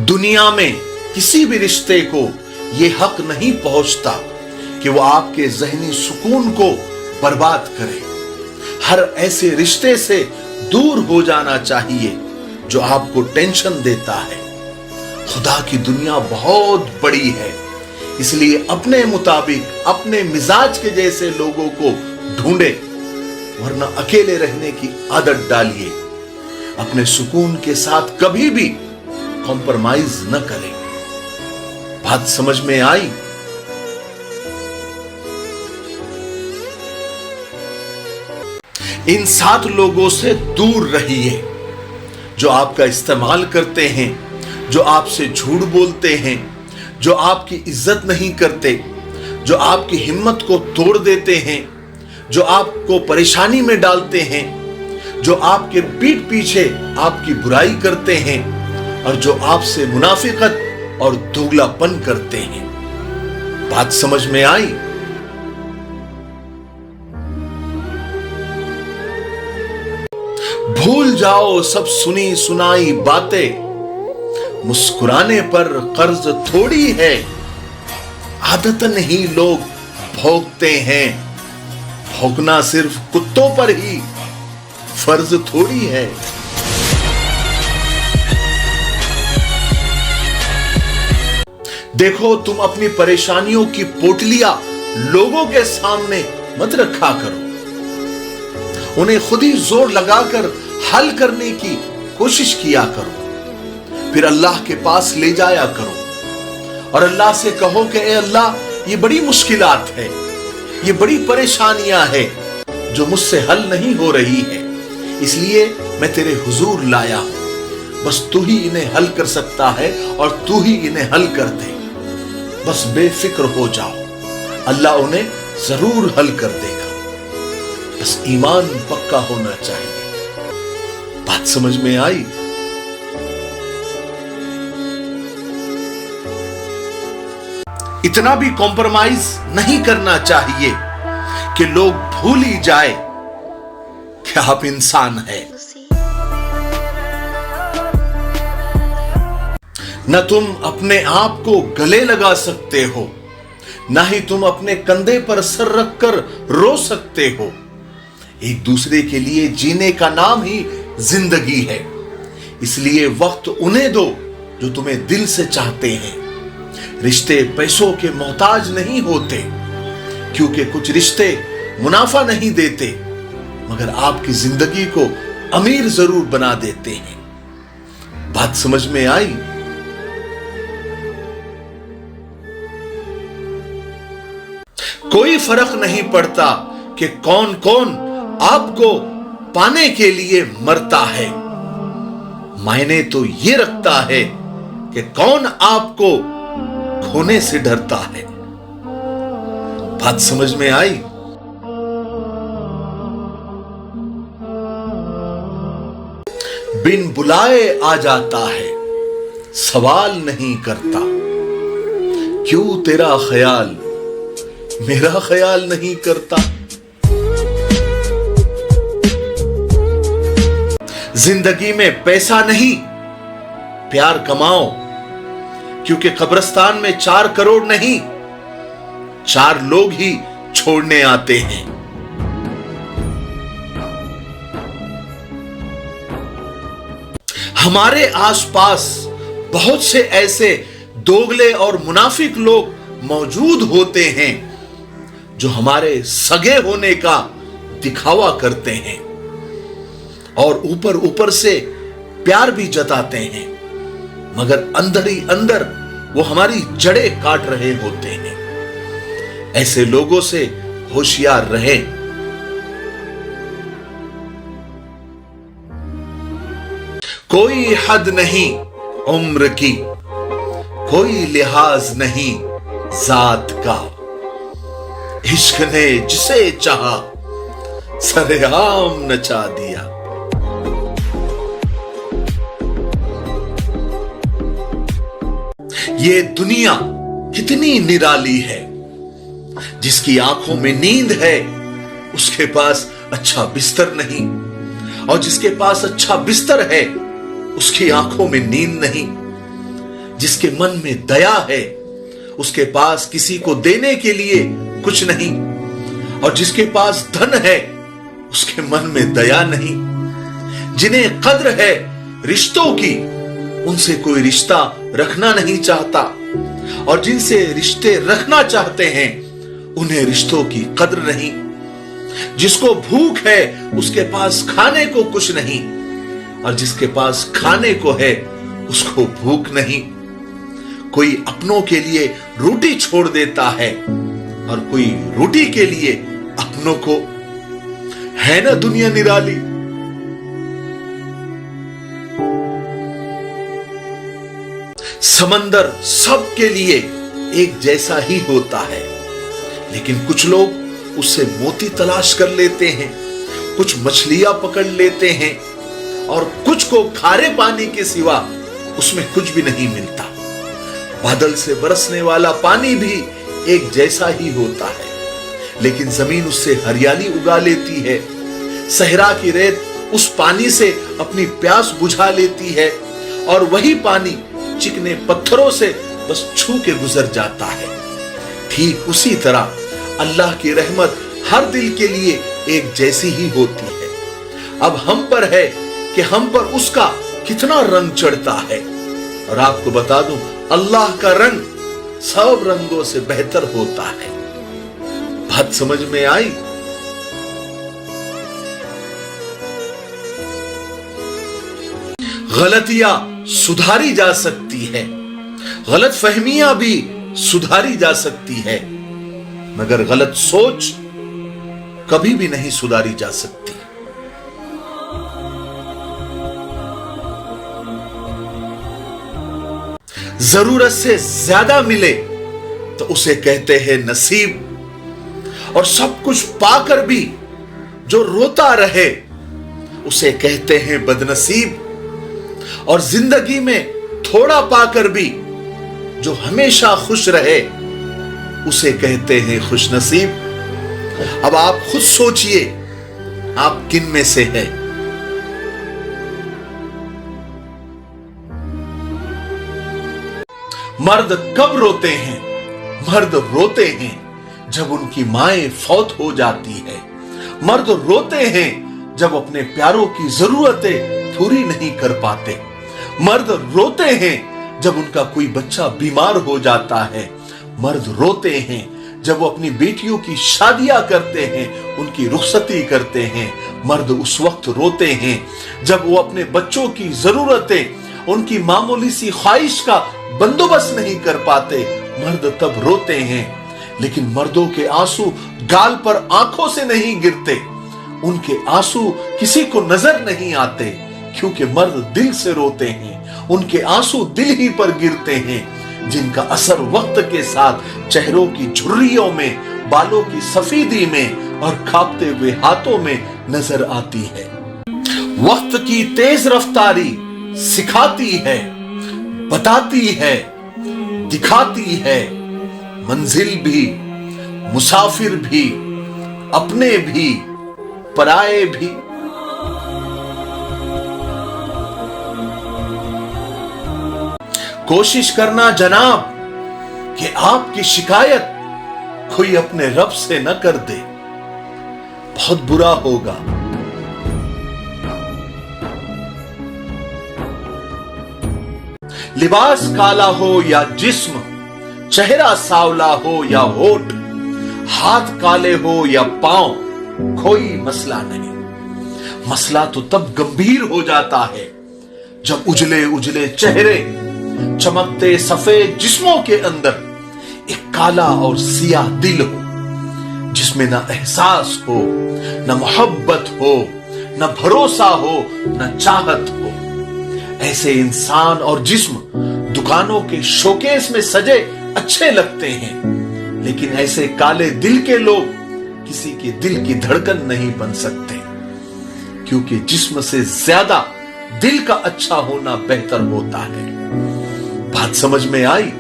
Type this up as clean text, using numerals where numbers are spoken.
दुनिया में किसी भी रिश्ते को यह हक नहीं पहुंचता कि वो आपके ज़हनी सुकून को बर्बाद करे। हर ऐसे रिश्ते से दूर हो जाना चाहिए जो आपको टेंशन देता है। खुदा की दुनिया बहुत बड़ी है, इसलिए अपने मुताबिक अपने मिजाज के जैसे लोगों को ढूंढे, वरना अकेले रहने की आदत डालिए। अपने सुकून के साथ कभी भी कॉम्प्रोमाइज न करें। बात समझ में आई? इन 7 लोगों से दूर रहिए जो आपका इस्तेमाल करते हैं, जो आपसे झूठ बोलते हैं, जो आपकी इज्जत नहीं करते, जो आपकी हिम्मत को तोड़ देते हैं, जो आपको परेशानी में डालते हैं, जो आपके पीठ पीछे आपकी बुराई करते हैं और जो आपसे मुनाफिकत और दोगलापन करते हैं। बात समझ में आई? भूल जाओ सब सुनी सुनाई बातें, मुस्कुराने पर कर्ज थोड़ी है। आदतन ही लोग भौंकते हैं, भौंकना सिर्फ कुत्तों पर ही फर्ज थोड़ी है। देखो, तुम अपनी परेशानियों की पोटलियां लोगों के सामने मत रखा करो, उन्हें खुद ही जोर लगाकर हल करने की कोशिश किया करो। फिर अल्लाह के पास ले जाया करो और अल्लाह से कहो कि ए अल्लाह, ये बड़ी मुश्किलात है, ये बड़ी परेशानियां हैं जो मुझसे हल नहीं हो रही है, इसलिए मैं तेरे हुजूर लाया हूं। बस तू ही इन्हें हल कर सकता है और तू ही इन्हें हल कर दे। बस बेफिक्र हो जाओ, अल्लाह उन्हें जरूर हल कर देगा। बस ईमान पक्का होना चाहिए। बात समझ में आई? इतना भी कॉम्प्रोमाइज नहीं करना चाहिए कि लोग भूल ही जाए कि आप इंसान हैं। न तुम अपने आप को गले लगा सकते हो, न ही तुम अपने कंधे पर सर रखकर रो सकते हो। एक दूसरे के लिए जीने का नाम ही जिंदगी है, इसलिए वक्त उन्हें दो जो तुम्हें दिल से चाहते हैं। रिश्ते पैसों के मोहताज नहीं होते, क्योंकि कुछ रिश्ते मुनाफा नहीं देते मगर आपकी जिंदगी को अमीर जरूर बना देते हैं। बात समझ में आई? कोई फर्क नहीं पड़ता कि कौन कौन आपको पाने के लिए मरता है, मायने तो ये रखता है कि कौन आपको खोने से डरता है। बात समझ में आई? बिन बुलाए आ जाता है, सवाल नहीं करता, क्यों तेरा ख्याल मेरा ख्याल नहीं करता। जिंदगी में पैसा नहीं, प्यार कमाओ, क्योंकि कब्रिस्तान में 4 करोड़ नहीं, 4 लोग ही छोड़ने आते हैं। हमारे आसपास बहुत से ऐसे दोगले और मुनाफिक लोग मौजूद होते हैं जो हमारे सगे होने का दिखावा करते हैं और ऊपर ऊपर से प्यार भी जताते हैं, मगर अंदर ही अंदर वो हमारी जड़ें काट रहे होते हैं। ऐसे लोगों से होशियार रहें। कोई हद नहीं उम्र की, कोई लिहाज नहीं जात का, इश्क ने जिसे चाहा सरेआम नचा दिया। ये दुनिया कितनी निराली है, जिसकी आंखों में नींद है उसके पास अच्छा बिस्तर नहीं, और जिसके पास अच्छा बिस्तर है उसकी आंखों में नींद नहीं। जिसके मन में दया है, उसके पास किसी को देने के लिए कुछ नहीं, और जिसके पास धन है उसके मन में दया नहीं। जिन्हें कद्र है रिश्तों की, उनसे कोई रिश्ता रखना नहीं चाहता, और जिनसे रिश्ते रखना चाहते हैं उन्हें रिश्तों की कद्र नहीं। जिसको भूख है उसके पास खाने को कुछ नहीं, और जिसके पास खाने को है उसको भूख नहीं। कोई अपनों के लिए रोटी छोड़ देता है, और कोई रोटी के लिए अपनों को। है ना दुनिया निराली। समंदर सबके लिए एक जैसा ही होता है, लेकिन कुछ लोग उससे मोती तलाश कर लेते हैं, कुछ मछलियां पकड़ लेते हैं, और कुछ को खारे पानी के सिवा उसमें कुछ भी नहीं मिलता। बादल से बरसने वाला पानी भी एक जैसा ही होता है, लेकिन जमीन उससे हरियाली उगा लेती है। सहरा की रेत उस पानी से अपनी प्यास बुझा लेती है, और वही पानी चिकने पत्थरों से बस छू के गुजर जाता है। ठीक उसी तरह अल्लाह की रहमत हर दिल के लिए एक जैसी ही होती है। अब हम पर है कि हम पर उसका कितना रंग चढ़ता है। और आपको बता दूं, अल्लाह का रंग सब रंगों से बेहतर होता है। बात समझ में आई? गलतियां सुधारी जा सकती है, गलत फहमियां भी सुधारी जा सकती है, मगर गलत सोच कभी भी नहीं सुधारी जा सकती। जरूरत से ज्यादा मिले तो उसे कहते हैं नसीब, और सब कुछ पाकर भी जो रोता रहे उसे कहते हैं बदनसीब, और जिंदगी में थोड़ा पाकर भी जो हमेशा खुश रहे उसे कहते हैं खुशनसीब। अब आप खुद सोचिए, आप किन में से हैं? मर्द कब रोते हैं? मर्द रोते हैं जब उनकी माएं फौत हो जाती है। मर्द रोते हैं जब अपने प्यारों की जरूरतें पूरी नहीं कर पाते। मर्द रोते हैं जब उनका कोई बच्चा बीमार हो जाता है। मर्द रोते हैं जब वो अपनी बेटियों की शादियां करते हैं, उनकी रुखसती करते हैं। मर्द उस वक्त रोते हैं जब वो अपने बच्चों की जरूरतें, उनकी मामूली सी ख्वाहिश का बंदोबस्त नहीं कर पाते। मर्द तब रोते हैं, लेकिन मर्दों के आंसू गाल पर आंखों से नहीं गिरते, उनके आंसू किसी को नजर नहीं आते, क्योंकि मर्द दिल से रोते हैं। उनके आंसू दिल ही पर गिरते हैं, जिनका असर वक्त के साथ चेहरों की झुर्रियों में, बालों की सफेदी में और कांपते हुए हाथों में नजर आती है। वक्त की तेज रफ्तारी सिखाती है, बताती है, दिखाती है, मंजिल भी, मुसाफिर भी, अपने भी, पराए भी। कोशिश करना जनाब कि आपकी शिकायत कोई अपने रब से न कर दे, बहुत बुरा होगा। लिबास काला हो या जिस्म, चेहरा सावला हो या होठ, हाथ काले हो या पांव, कोई मसला नहीं। मसला तो तब गंभीर हो जाता है जब उजले उजले चेहरे, चमकते सफेद जिस्मों के अंदर एक काला और सियाह दिल हो, जिसमें न एहसास हो, न मोहब्बत हो, न भरोसा हो, न चाहत हो। ऐसे इंसान और जिस्म दुकानों के शोकेस में सजे अच्छे लगते हैं, लेकिन ऐसे काले दिल के लोग किसी के दिल की धड़कन नहीं बन सकते, क्योंकि जिस्म से ज्यादा दिल का अच्छा होना बेहतर होता है। बात समझ में आई?